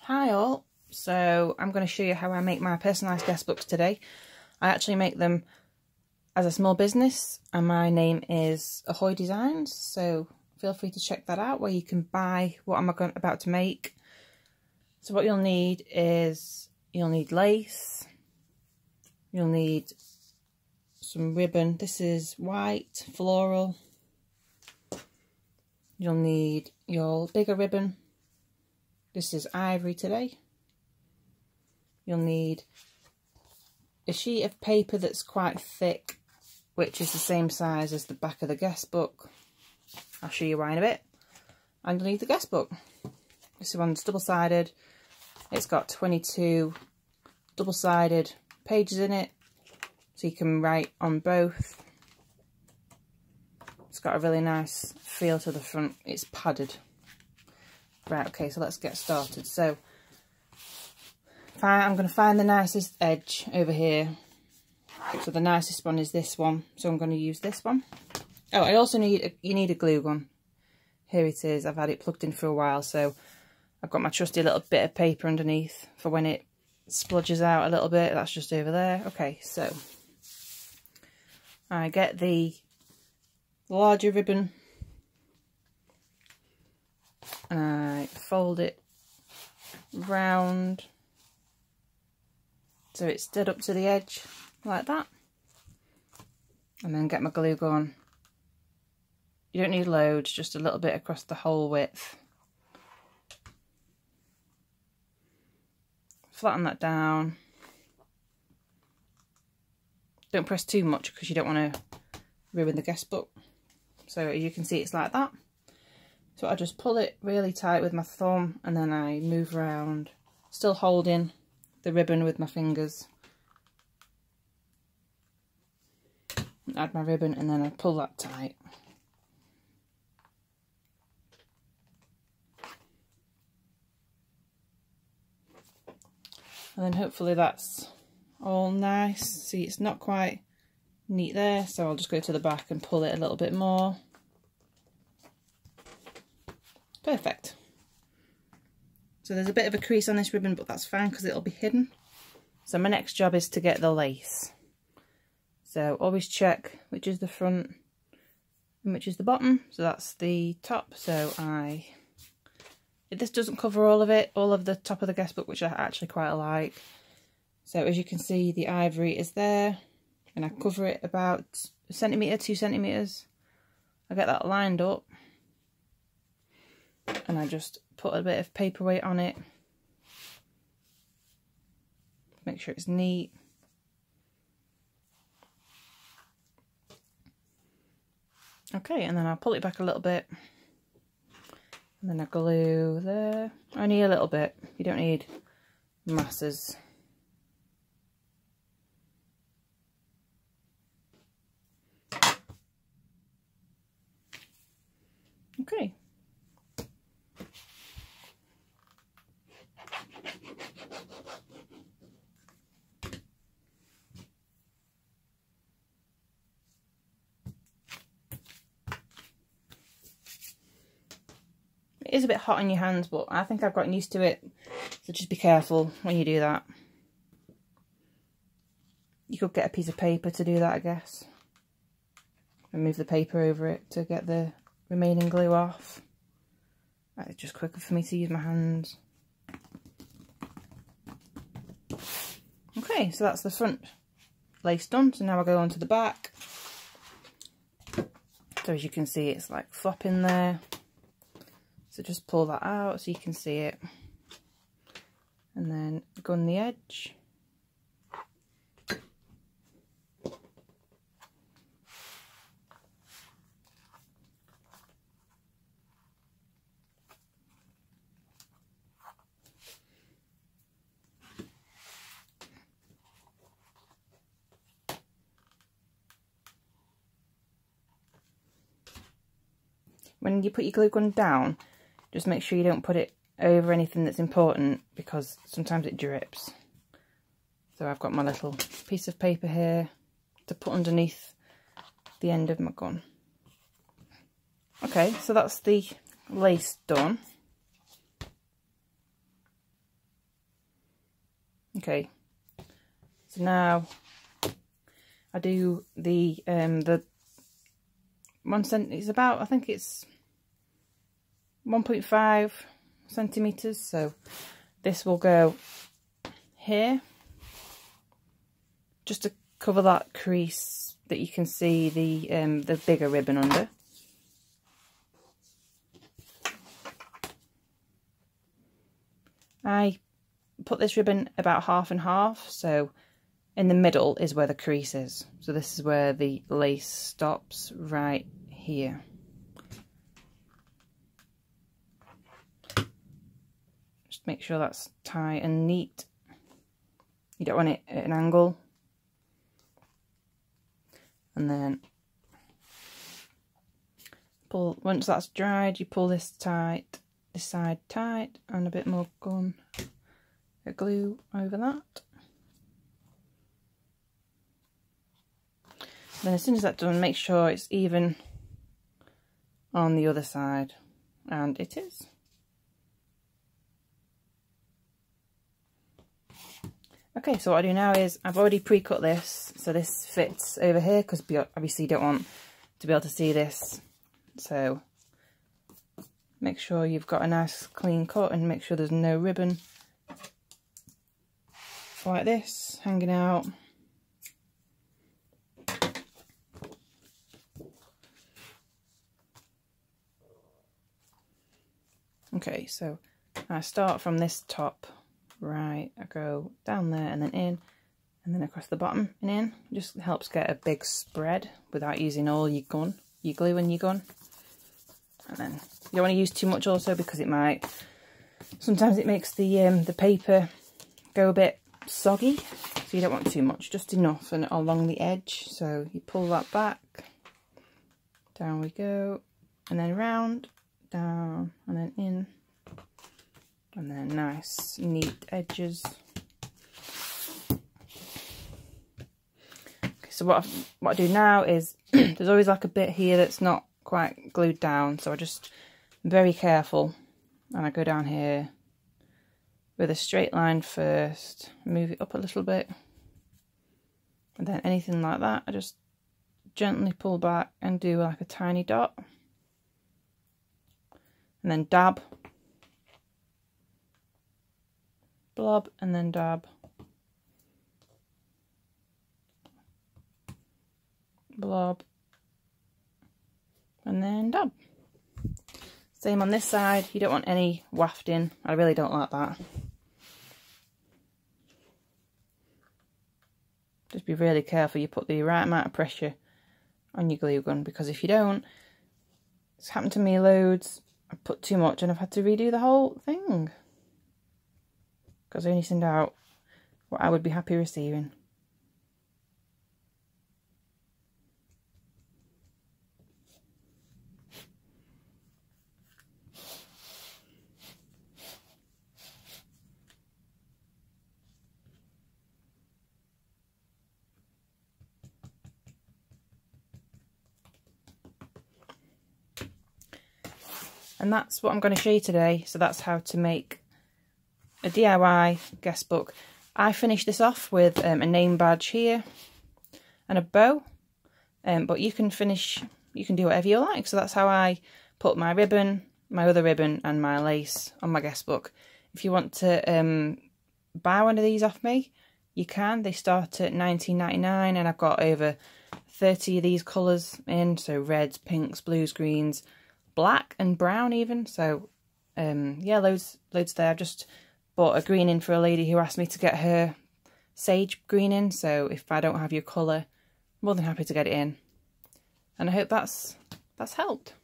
Hi all, so I'm going to show you how I make my personalised guest books today. I actually make them as a small business and my name is Ahoy Designs, so feel free to check that out where you can buy what I'm about to make. So what you'll need is, you'll need lace, you'll need some ribbon, this is white, floral, you'll need your bigger ribbon. This is ivory today. You'll need a sheet of paper that's quite thick, which is the same size as the back of the guest book. I'll show you why in a bit. And you'll need the guest book. This one's double-sided. It's got 22 double-sided pages in it, so you can write on both. It's got a really nice feel to the front. It's padded. Right, okay, so let's get started. So, I'm going to find the nicest edge over here. So the nicest one is this one, so I'm going to use this one. Oh, I also need, you need a glue gun. Here it is, I've had it plugged in for a while, so I've got my trusty little bit of paper underneath for when it splodges out a little bit. That's just over there. Okay, so I get the larger ribbon and I fold it round so it's stood up to the edge like that, and then get my glue gun. You don't need loads, just a little bit across the whole width. Flatten that down. Don't press too much because you don't want to ruin the guest book. So you can see it's like that. So I just pull it really tight with my thumb and then I move around, still holding the ribbon with my fingers. Add my ribbon and then I pull that tight. And then hopefully that's all nice. See, it's not quite neat there, so I'll just go to the back and pull it a little bit more. Perfect. So there's a bit of a crease on this ribbon, but that's fine because it'll be hidden. So my next job is to get the lace. So always check which is the front and which is the bottom. So that's the top. So this doesn't cover all of it, all of the top of the guest book, which I actually quite like. So as you can see, the ivory is there, and I cover it about a centimetre, 2 centimetres. I get that lined up. And I just put a bit of paperweight on it. Make sure it's neat. Okay, and then I'll pull it back a little bit. And then I glue there. Only a little bit. You don't need masses. Okay. It is a bit hot on your hands, but I think I've gotten used to it, so just be careful when you do that. You could get a piece of paper to do that, I guess, and move the paper over it to get the remaining glue off. It's just quicker for me to use my hands. Okay, so that's the front lace done, so now I'll go on to the back. So as you can see, it's like flopping there. So just pull that out so you can see it, and then gun the edge. When you put your glue gun down, just make sure you don't put it over anything that's important, because sometimes it drips. So I've got my little piece of paper here to put underneath the end of my gun. Okay, so that's the lace done. Okay, so now I do the 1 cent. It's about, I think it's 1.5 centimeters. So this will go here, just to cover that crease that you can see the bigger ribbon under. I put this ribbon about half and half, so in the middle is where the crease is. So this is where the lace stops, right here. Just make sure that's tight and neat. You don't want it at an angle. And then pull, once that's dried, you pull this tight, this side tight, and a bit more glue over that. Then as soon as that's done, make sure it's even on the other side, and it is. Okay, so what I do now is I've already pre-cut this, so this fits over here, because obviously you don't want to be able to see this. So make sure you've got a nice clean cut and make sure there's no ribbon like this hanging out. Okay, so I start from this top, right, I go down there and then in, and then across the bottom and in. It just helps get a big spread without using all your glue and your gun. And then you don't want to use too much also, because it might, sometimes it makes the paper go a bit soggy, so you don't want too much, just enough and along the edge. So you pull that back, down we go, and then round, down, and then in, and then nice neat edges. Okay, so what I do now is there's always like a bit here that's not quite glued down, so I just am very careful, and I go down here with a straight line first, move it up a little bit, and then anything like that I just gently pull back and do like a tiny dot, and then dab, blob, and then dab, blob, and then dab. Same on this side, you don't want any wafting, I really don't like that. Just be really careful you put the right amount of pressure on your glue gun, because if you don't, it's happened to me loads, I put too much and I've had to redo the whole thing, because I only send out what I would be happy receiving. And that's what I'm going to show you today. So that's how to make a DIY guest book. I finished this off with a name badge here and a bow, but you can do whatever you like. So that's how I put my ribbon, my other ribbon, and my lace on my guest book. If you want to buy one of these off me, you can. They start at $19.99, and I've got over 30 of these colours in, so reds, pinks, blues, greens, black and brown even. So yeah, loads there. I've just bought a green in for a lady who asked me to get her sage green in, so if I don't have your colour, I'm more than happy to get it in. And I hope that's helped.